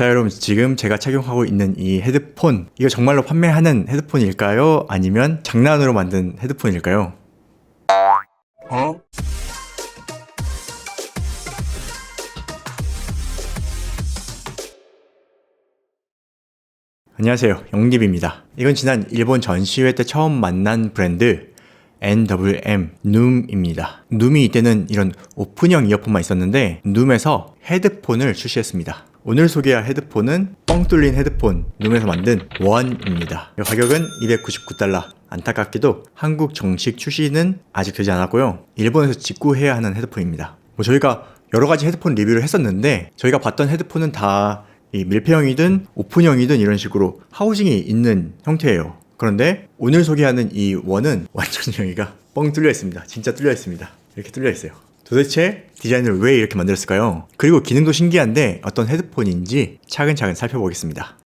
자, 여러분, 지금 제가 착용하고 있는 이 헤드폰, 이거 정말로 판매하는 헤드폰일까요? 아니면 장난으로 만든 헤드폰일까요? 안녕하세요, 영립입니다. 이건 지난 일본 전시회 때 처음 만난 브랜드 NWM 눔입니다. 눔이 이때는 이런 오픈형 이어폰만 있었는데 눔에서 헤드폰을 출시했습니다. 오늘 소개할 헤드폰은 뻥 뚫린 헤드폰 눔에서 만든 원입니다. 가격은 $299. 안타깝게도 한국 정식 출시는 아직 되지 않았고요. 일본에서 직구해야 하는 헤드폰입니다. 저희가 여러가지 헤드폰 리뷰를 했었는데 저희가 봤던 헤드폰은 다 이 밀폐형이든 오픈형이든 이런 식으로 하우징이 있는 형태예요. 그런데 오늘 소개하는 이 원은 완전 여기가 뻥 뚫려 있습니다. 진짜 뚫려 있습니다. 이렇게 뚫려 있어요. 도대체 디자인을 왜 이렇게 만들었을까요? 그리고 기능도 신기한데 어떤 헤드폰인지 차근차근 살펴보겠습니다.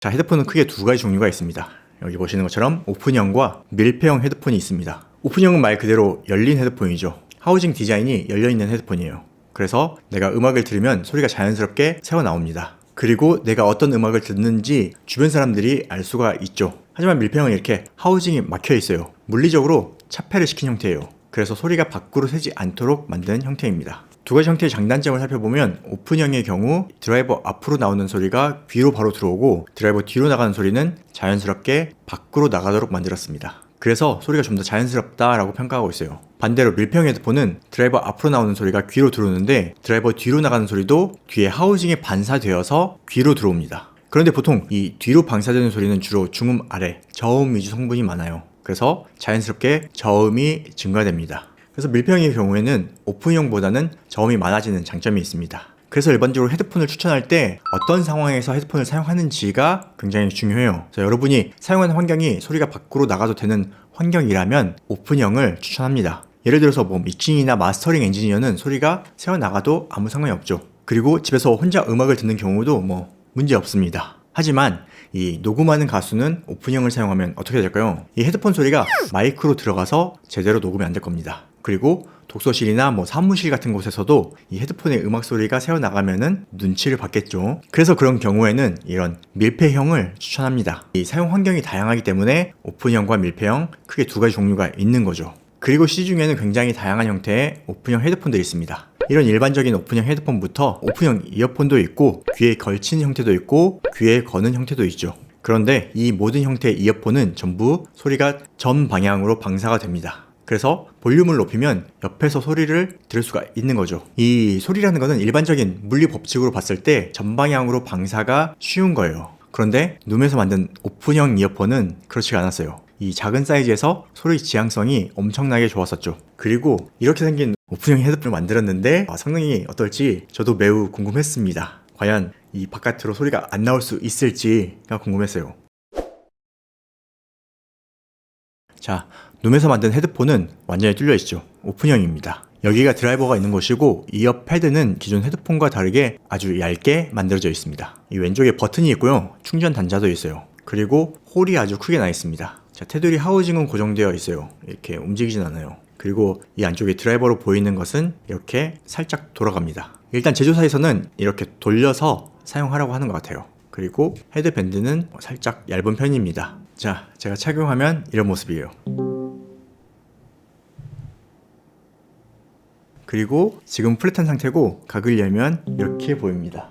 자, 헤드폰은 크게 두 가지 종류가 있습니다. 여기 보시는 것처럼 오픈형과 밀폐형 헤드폰이 있습니다. 오픈형은 말 그대로 열린 헤드폰이죠. 하우징 디자인이 열려있는 헤드폰이에요. 그래서 내가 음악을 들으면 소리가 자연스럽게 새어나옵니다. 그리고 내가 어떤 음악을 듣는지 주변 사람들이 알 수가 있죠. 하지만 밀폐형은 이렇게 하우징이 막혀 있어요. 물리적으로 차폐를 시킨 형태예요. 그래서 소리가 밖으로 새지 않도록 만든 형태입니다. 두 가지 형태의 장단점을 살펴보면 오픈형의 경우 드라이버 앞으로 나오는 소리가 귀로 바로 들어오고 드라이버 뒤로 나가는 소리는 자연스럽게 밖으로 나가도록 만들었습니다. 그래서 소리가 좀 더 자연스럽다라고 평가하고 있어요. 반대로 밀폐형 헤드폰은 드라이버 앞으로 나오는 소리가 귀로 들어오는데 드라이버 뒤로 나가는 소리도 귀에 하우징에 반사되어서 귀로 들어옵니다. 그런데 보통 이 뒤로 방사되는 소리는 주로 중음 아래, 저음 위주 성분이 많아요. 그래서 자연스럽게 저음이 증가됩니다. 그래서 밀폐형의 경우에는 오픈형보다는 저음이 많아지는 장점이 있습니다. 그래서 일반적으로 헤드폰을 추천할 때 어떤 상황에서 헤드폰을 사용하는지가 굉장히 중요해요. 여러분이 사용하는 환경이 소리가 밖으로 나가도 되는 환경이라면 오픈형을 추천합니다. 예를 들어서 믹싱이나 마스터링 엔지니어는 소리가 새어나가도 아무 상관이 없죠. 그리고 집에서 혼자 음악을 듣는 경우도 문제 없습니다. 하지만 이 녹음하는 가수는 오픈형을 사용하면 어떻게 될까요? 이 헤드폰 소리가 마이크로 들어가서 제대로 녹음이 안 될 겁니다. 그리고 독서실이나 사무실 같은 곳에서도 이 헤드폰의 음악 소리가 새어나가면은 눈치를 받겠죠. 그래서 그런 경우에는 이런 밀폐형을 추천합니다. 이 사용 환경이 다양하기 때문에 오픈형과 밀폐형 크게 두 가지 종류가 있는 거죠. 그리고 시중에는 굉장히 다양한 형태의 오픈형 헤드폰들이 있습니다. 이런 일반적인 오픈형 헤드폰부터 오픈형 이어폰도 있고 귀에 걸치는 형태도 있고 귀에 거는 형태도 있죠. 그런데 이 모든 형태의 이어폰은 전부 소리가 전 방향으로 방사가 됩니다. 그래서 볼륨을 높이면 옆에서 소리를 들을 수가 있는 거죠. 이 소리라는 것은 일반적인 물리 법칙으로 봤을 때 전방향으로 방사가 쉬운 거예요. 그런데 눔에서 만든 오픈형 이어폰은 그렇지가 않았어요. 이 작은 사이즈에서 소리 지향성이 엄청나게 좋았었죠. 그리고 이렇게 생긴 오픈형 헤드폰을 만들었는데 성능이 어떨지 저도 매우 궁금했습니다. 과연 이 바깥으로 소리가 안 나올 수 있을지가 궁금했어요. 자, 눔에서 만든 헤드폰은 완전히 뚫려 있죠. 오픈형입니다. 여기가 드라이버가 있는 곳이고 이어 패드는 기존 헤드폰과 다르게 아주 얇게 만들어져 있습니다. 이 왼쪽에 버튼이 있고요. 충전 단자도 있어요. 그리고 홀이 아주 크게 나 있습니다. 자, 테두리 하우징은 고정되어 있어요. 이렇게 움직이진 않아요. 그리고 이 안쪽에 드라이버로 보이는 것은 이렇게 살짝 돌아갑니다. 일단 제조사에서는 이렇게 돌려서 사용하라고 하는 것 같아요. 그리고 헤드밴드는 살짝 얇은 편입니다. 자, 제가 착용하면 이런 모습이에요. 그리고 지금 플랫한 상태고 각을 열면 이렇게 보입니다.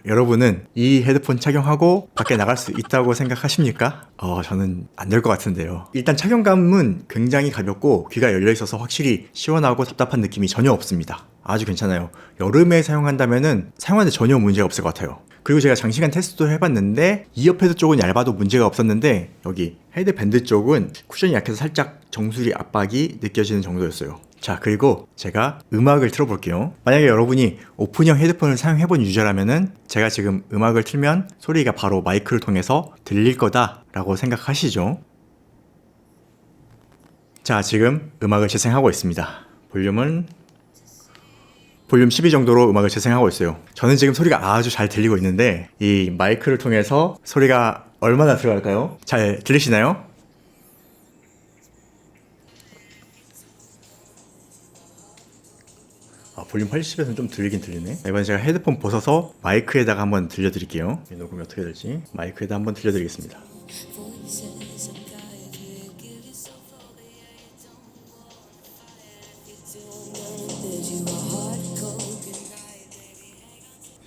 여러분은 이 헤드폰 착용하고 밖에 나갈 수 있다고 생각하십니까? 저는 안 될 것 같은데요. 일단 착용감은 굉장히 가볍고 귀가 열려 있어서 확실히 시원하고 답답한 느낌이 전혀 없습니다. 아주 괜찮아요. 여름에 사용한다면은 사용하는데 전혀 문제가 없을 것 같아요. 그리고 제가 장시간 테스트도 해봤는데 이어패드 쪽은 얇아도 문제가 없었는데 여기 헤드밴드 쪽은 쿠션이 약해서 살짝 정수리 압박이 느껴지는 정도였어요. 자, 그리고 제가 음악을 틀어볼게요. 만약에 여러분이 오픈형 헤드폰을 사용해본 유저라면은 제가 지금 음악을 틀면 소리가 바로 마이크를 통해서 들릴 거다라고 생각하시죠? 자, 지금 음악을 재생하고 있습니다. 볼륨 12 정도로 음악을 재생하고 있어요. 저는 지금 소리가 아주 잘 들리고 있는데 이 마이크를 통해서 소리가 얼마나 들어갈까요? 잘 들리시나요? 볼륨 80에서는 좀 들리긴 들리네. 이번에 제가 헤드폰 벗어서 마이크에다가 한번 들려드릴게요. 녹음이 어떻게 될지 마이크에다 한번 들려드리겠습니다.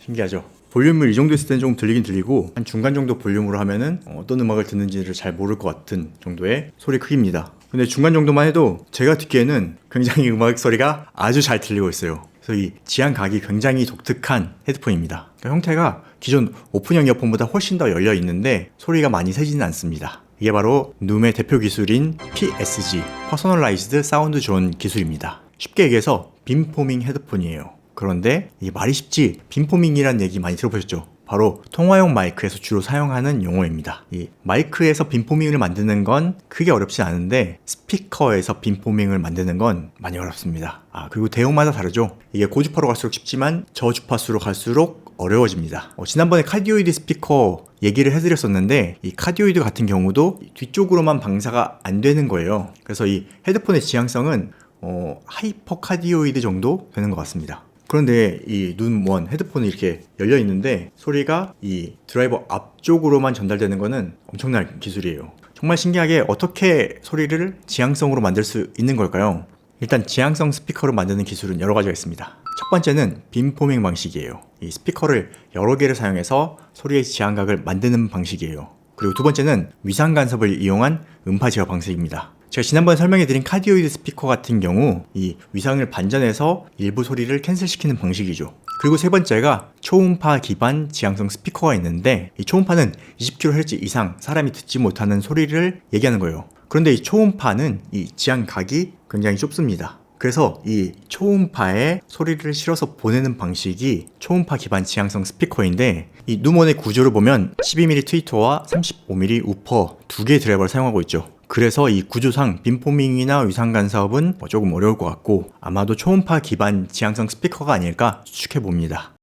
신기하죠? 볼륨을 이 정도 했을 때는 좀 들리긴 들리고 한 중간 정도 볼륨으로 하면은 어떤 음악을 듣는지를 잘 모를 것 같은 정도의 소리 크기입니다. 근데 중간 정도만 해도 제가 듣기에는 굉장히 음악 소리가 아주 잘 들리고 있어요. 그래서 이 지향각이 굉장히 독특한 헤드폰입니다. 그러니까 형태가 기존 오픈형 이어폰보다 훨씬 더 열려 있는데 소리가 많이 세지는 않습니다. 이게 바로 눔의 대표 기술인 PSG, Personalized Sound Zone 기술입니다. 쉽게 얘기해서 빔포밍 헤드폰이에요. 그런데 이게 말이 쉽지 빔포밍이란 얘기 많이 들어보셨죠? 바로 통화용 마이크에서 주로 사용하는 용어입니다. 이 마이크에서 빔포밍을 만드는 건 크게 어렵지 않은데 스피커에서 빔포밍을 만드는 건 많이 어렵습니다. 그리고 대용마다 다르죠. 이게 고주파로 갈수록 쉽지만 저주파수로 갈수록 어려워집니다. 지난번에 카디오이드 스피커 얘기를 해드렸었는데 이 카디오이드 같은 경우도 뒤쪽으로만 방사가 안 되는 거예요. 그래서 이 헤드폰의 지향성은 하이퍼 카디오이드 정도 되는 것 같습니다. 그런데 이 눔1 헤드폰이 이렇게 열려 있는데 소리가 이 드라이버 앞쪽으로만 전달되는 거는 엄청난 기술이에요. 정말 신기하게 어떻게 소리를 지향성으로 만들 수 있는 걸까요? 일단 지향성 스피커로 만드는 기술은 여러 가지가 있습니다. 첫 번째는 빔포밍 방식이에요. 이 스피커를 여러 개를 사용해서 소리의 지향각을 만드는 방식이에요. 그리고 두 번째는 위상 간섭을 이용한 음파 제어 방식입니다. 제가 지난번에 설명해드린 카디오이드 스피커 같은 경우 이 위상을 반전해서 일부 소리를 캔슬시키는 방식이죠. 그리고 세 번째가 초음파 기반 지향성 스피커가 있는데 이 초음파는 20kHz 이상 사람이 듣지 못하는 소리를 얘기하는 거예요. 그런데 이 초음파는 이 지향각이 굉장히 좁습니다. 그래서 이 초음파에 소리를 실어서 보내는 방식이 초음파 기반 지향성 스피커인데 이 눔원의 구조를 보면 12mm 트위터와 35mm 우퍼 두 개의 드라이버를 사용하고 있죠. 그래서 이 구조상 빔포밍이나 위상 간섭은 조금 어려울 것 같고 아마도 초음파 기반 지향성 스피커가 아닐까 추측해봅니다.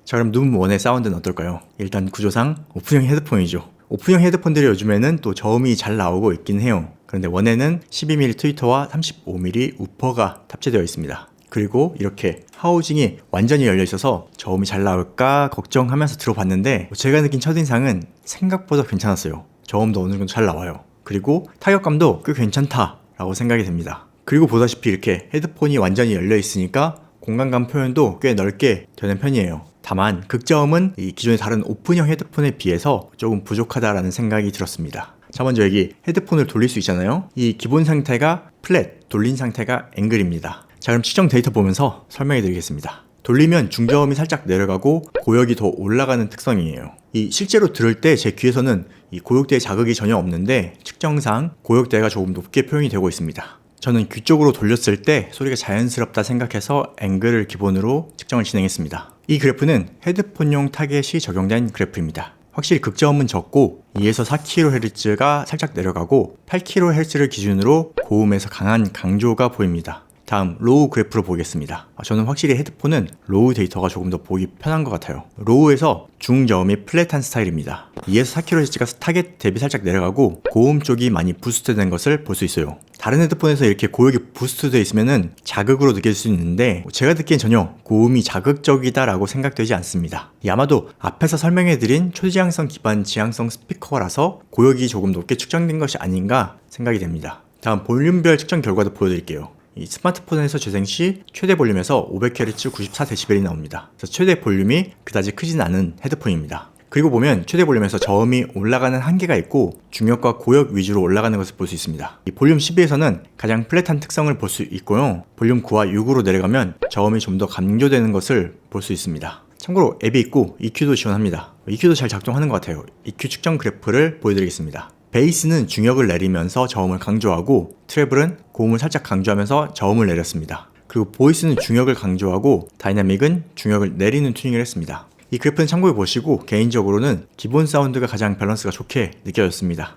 자, 그럼 눔1의 사운드는 어떨까요? 일단 구조상 오픈형 헤드폰이죠. 오픈형 헤드폰들이 요즘에는 또 저음이 잘 나오고 있긴 해요. 그런데 1에는 12mm 트위터와 35mm 우퍼가 탑재되어 있습니다. 그리고 이렇게 하우징이 완전히 열려 있어서 저음이 잘 나올까 걱정하면서 들어봤는데 제가 느낀 첫인상은 생각보다 괜찮았어요. 저음도 어느 정도 잘 나와요. 그리고 타격감도 꽤 괜찮다라고 생각이 됩니다. 그리고 보다시피 이렇게 헤드폰이 완전히 열려 있으니까 공간감 표현도 꽤 넓게 되는 편이에요. 다만 극저음은 이 기존의 다른 오픈형 헤드폰에 비해서 조금 부족하다라는 생각이 들었습니다. 자, 먼저 여기 헤드폰을 돌릴 수 있잖아요. 이 기본 상태가 플랫, 돌린 상태가 앵글입니다. 자, 그럼 측정 데이터 보면서 설명해 드리겠습니다. 돌리면 중저음이 살짝 내려가고 고역이 더 올라가는 특성이에요. 이 실제로 들을 때 제 귀에서는 이 고역대의 자극이 전혀 없는데 측정상 고역대가 조금 높게 표현이 되고 있습니다. 저는 귀 쪽으로 돌렸을 때 소리가 자연스럽다 생각해서 앵글을 기본으로 측정을 진행했습니다. 이 그래프는 헤드폰용 타겟이 적용된 그래프입니다. 확실히 극저음은 적고 2에서 4kHz가 살짝 내려가고 8kHz를 기준으로 고음에서 강한 강조가 보입니다. 다음 로우 그래프로 보겠습니다. 저는 확실히 헤드폰은 로우 데이터가 조금 더 보기 편한 것 같아요. 로우에서 중저음이 플랫한 스타일입니다. 2에서 4kHz가 타겟 대비 살짝 내려가고 고음 쪽이 많이 부스트된 것을 볼 수 있어요. 다른 헤드폰에서 이렇게 고역이 부스트되어 있으면 자극으로 느낄 수 있는데 제가 듣기엔 전혀 고음이 자극적이다라고 생각되지 않습니다. 아마도 앞에서 설명해드린 초지향성 기반 지향성 스피커라서 고역이 조금 높게 측정된 것이 아닌가 생각이 됩니다. 다음 볼륨별 측정 결과도 보여드릴게요. 이 스마트폰에서 재생 시 최대 볼륨에서 500Hz 94dB이 나옵니다. 그래서 최대 볼륨이 그다지 크진 않은 헤드폰입니다. 그리고 보면 최대 볼륨에서 저음이 올라가는 한계가 있고 중역과 고역 위주로 올라가는 것을 볼 수 있습니다. 이 볼륨 12에서는 가장 플랫한 특성을 볼 수 있고요. 볼륨 9와 6으로 내려가면 저음이 좀 더 강조되는 것을 볼 수 있습니다. 참고로 앱이 있고 EQ도 지원합니다. EQ도 잘 작동하는 것 같아요. EQ 측정 그래프를 보여드리겠습니다. 베이스는 중역을 내리면서 저음을 강조하고 트래블은 고음을 살짝 강조하면서 저음을 내렸습니다. 그리고 보이스는 중역을 강조하고 다이나믹은 중역을 내리는 튜닝을 했습니다. 이 그래프는 참고해 보시고 개인적으로는 기본 사운드가 가장 밸런스가 좋게 느껴졌습니다.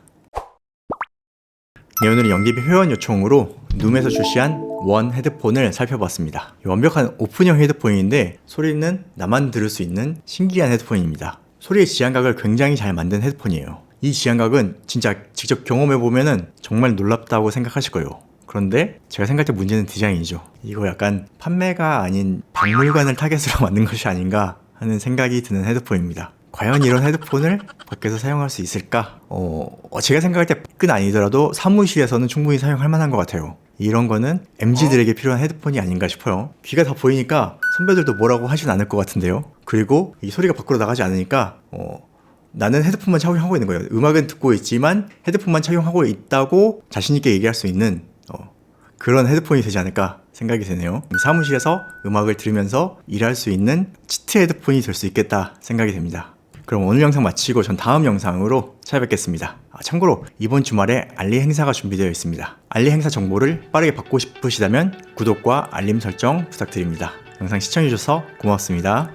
네, 오늘은 연기비 회원 요청으로 눔에서 출시한 원 헤드폰을 살펴봤습니다. 완벽한 오픈형 헤드폰인데 소리는 나만 들을 수 있는 신기한 헤드폰입니다. 소리의 지향각을 굉장히 잘 만든 헤드폰이에요. 이 지향각은 진짜 직접 경험해보면 정말 놀랍다고 생각하실 거예요. 그런데 제가 생각할 때 문제는 디자인이죠. 이거 약간 판매가 아닌 박물관을 타겟으로 만든 것이 아닌가 하는 생각이 드는 헤드폰입니다. 과연 이런 헤드폰을 밖에서 사용할 수 있을까? 제가 생각할 때 밖은 아니더라도 사무실에서는 충분히 사용할 만한 것 같아요. 이런 거는 MZ들에게 필요한 헤드폰이 아닌가 싶어요. 귀가 다 보이니까 선배들도 뭐라고 하진 않을 것 같은데요. 그리고 이 소리가 밖으로 나가지 않으니까 나는 헤드폰만 착용하고 있는 거예요. 음악은 듣고 있지만 헤드폰만 착용하고 있다고 자신있게 얘기할 수 있는 그런 헤드폰이 되지 않을까 생각이 드네요. 사무실에서 음악을 들으면서 일할 수 있는 치트 헤드폰이 될 수 있겠다 생각이 됩니다. 그럼 오늘 영상 마치고 전 다음 영상으로 찾아뵙겠습니다. 참고로 이번 주말에 알리 행사가 준비되어 있습니다. 알리 행사 정보를 빠르게 받고 싶으시다면 구독과 알림 설정 부탁드립니다. 영상 시청해주셔서 고맙습니다.